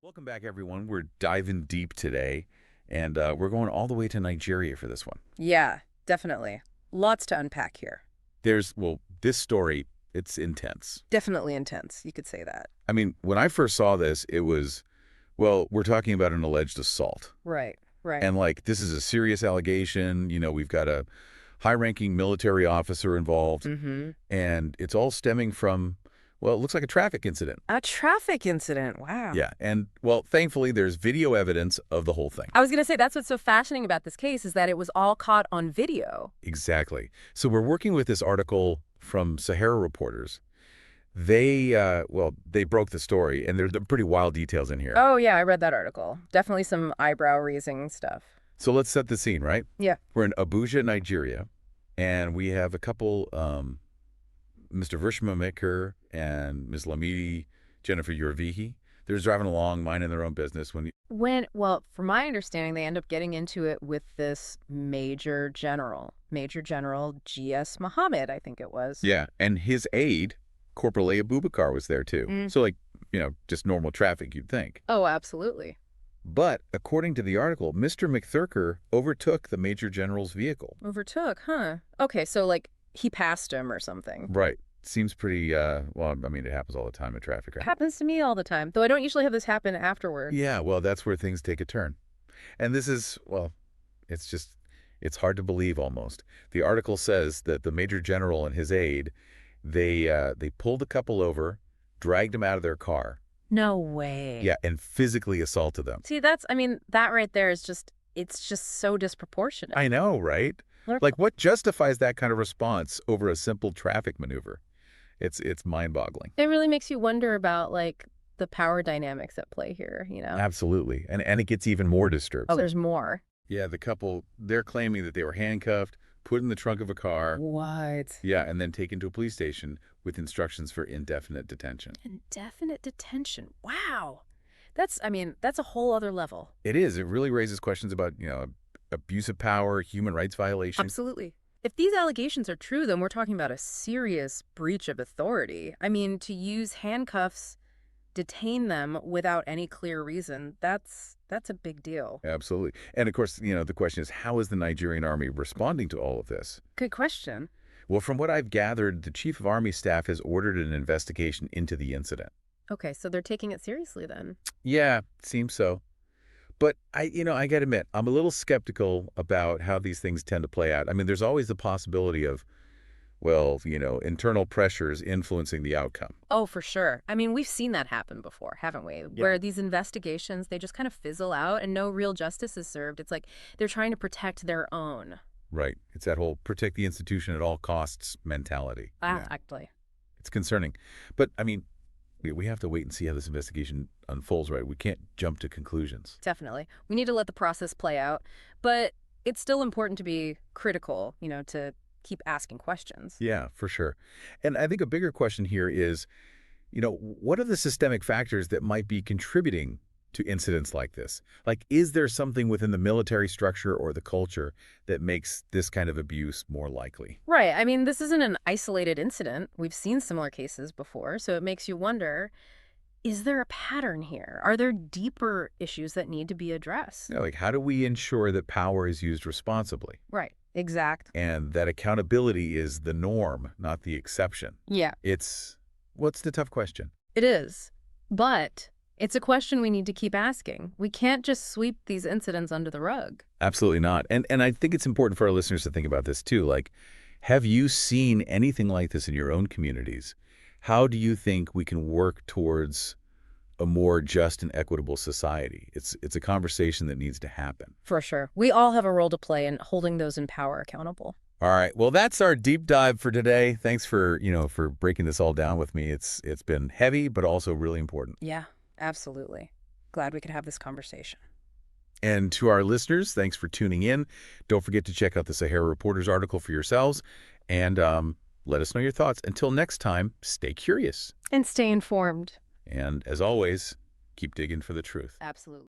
Welcome back, everyone. We're diving deep today, and we're going all the way to Nigeria for this one. Yeah, definitely. Lots to unpack here. This story, it's intense. Definitely intense. You could say that. I mean, when I first saw this, it was, we're talking about an alleged assault. Right, right. And, this is a serious allegation. We've got a high-ranking military officer involved, Mm-hmm. and it's all stemming from, it looks like a traffic incident. A traffic incident. Wow. Yeah, and, thankfully, there's video evidence of the whole thing. I was going to say that's what's so fascinating about this case is that it was all caught on video. Exactly. So we're working with this article from Sahara Reporters. They broke the story, and there's pretty wild details in here. Oh, yeah, I read that article. Definitely some eyebrow-raising stuff. So let's set the scene, right? Yeah. We're in Abuja, Nigeria, and we have a couple, Mr. Vershmamaker and Ms. Lamidi Jennifer Yurvihi. They're driving along, minding their own business Well, from my understanding, they end up getting into it with this Major General G.S. Muhammad, I think it was. Yeah, and his aide, Corporal A. Abubakar, was there too. Mm. So, just normal traffic, you'd think. Oh, absolutely. But according to the article, Mr. McThurker overtook the Major General's vehicle. Overtook, huh? Okay, so he passed him or something. Right. Seems pretty, it happens all the time in traffic, right? Happens to me all the time, though I don't usually have this happen afterward. Yeah, well, that's where things take a turn. And this is, it's hard to believe almost. The article says that the Major General and his aide, they pulled the couple over, dragged them out of their car. No way. Yeah, and physically assaulted them. See, that right there is it's just so disproportionate. I know, right? What justifies that kind of response over a simple traffic maneuver? It's mind-boggling. It really makes you wonder about, the power dynamics at play here, Absolutely. And it gets even more disturbing. Oh, there's more. Yeah, the couple, they're claiming that they were handcuffed, put in the trunk of a car. What? Yeah, and then taken to a police station with instructions for indefinite detention. Indefinite detention. Wow. That's a whole other level. It is. It really raises questions about, abuse of power, human rights violations. Absolutely. If these allegations are true, then we're talking about a serious breach of authority. To use handcuffs, detain them without any clear reason, that's a big deal. Absolutely. And of course, the question is, how is the Nigerian army responding to all of this? Good question. Well, from what I've gathered, the chief of army staff has ordered an investigation into the incident. Okay, so they're taking it seriously then. Yeah, seems so. But I got to admit, I'm a little skeptical about how these things tend to play out. There's always the possibility of, internal pressures influencing the outcome. Oh, for sure. We've seen that happen before, haven't we? Yeah. Where these investigations, they just kind of fizzle out and no real justice is served. It's like they're trying to protect their own. Right. It's that whole protect the institution at all costs mentality. Actually. It's concerning. But, we have to wait and see how this investigation unfolds, right? We can't jump to conclusions. Definitely. We need to let the process play out. But it's still important to be critical, to keep asking questions. Yeah, for sure. And I think a bigger question here is, what are the systemic factors that might be contributing to incidents like this? Is there something within the military structure or the culture that makes this kind of abuse more likely? Right. This isn't an isolated incident. We've seen similar cases before, so it makes you wonder, is there a pattern here? Are there deeper issues that need to be addressed? Yeah, how do we ensure that power is used responsibly? Right. Exact. And that accountability is the norm, not the exception. Yeah. What's the tough question? It is. But it's a question we need to keep asking. We can't just sweep these incidents under the rug. Absolutely not. And I think it's important for our listeners to think about this too. Have you seen anything like this in your own communities? How do you think we can work towards a more just and equitable society? It's a conversation that needs to happen. For sure. We all have a role to play in holding those in power accountable. All right. Well, that's our deep dive for today. Thanks for breaking this all down with me. It's been heavy, but also really important. Yeah, absolutely. Glad we could have this conversation. And to our listeners, thanks for tuning in. Don't forget to check out the Sahara Reporters article for yourselves and let us know your thoughts. Until next time, stay curious. And stay informed. And as always, keep digging for the truth. Absolutely.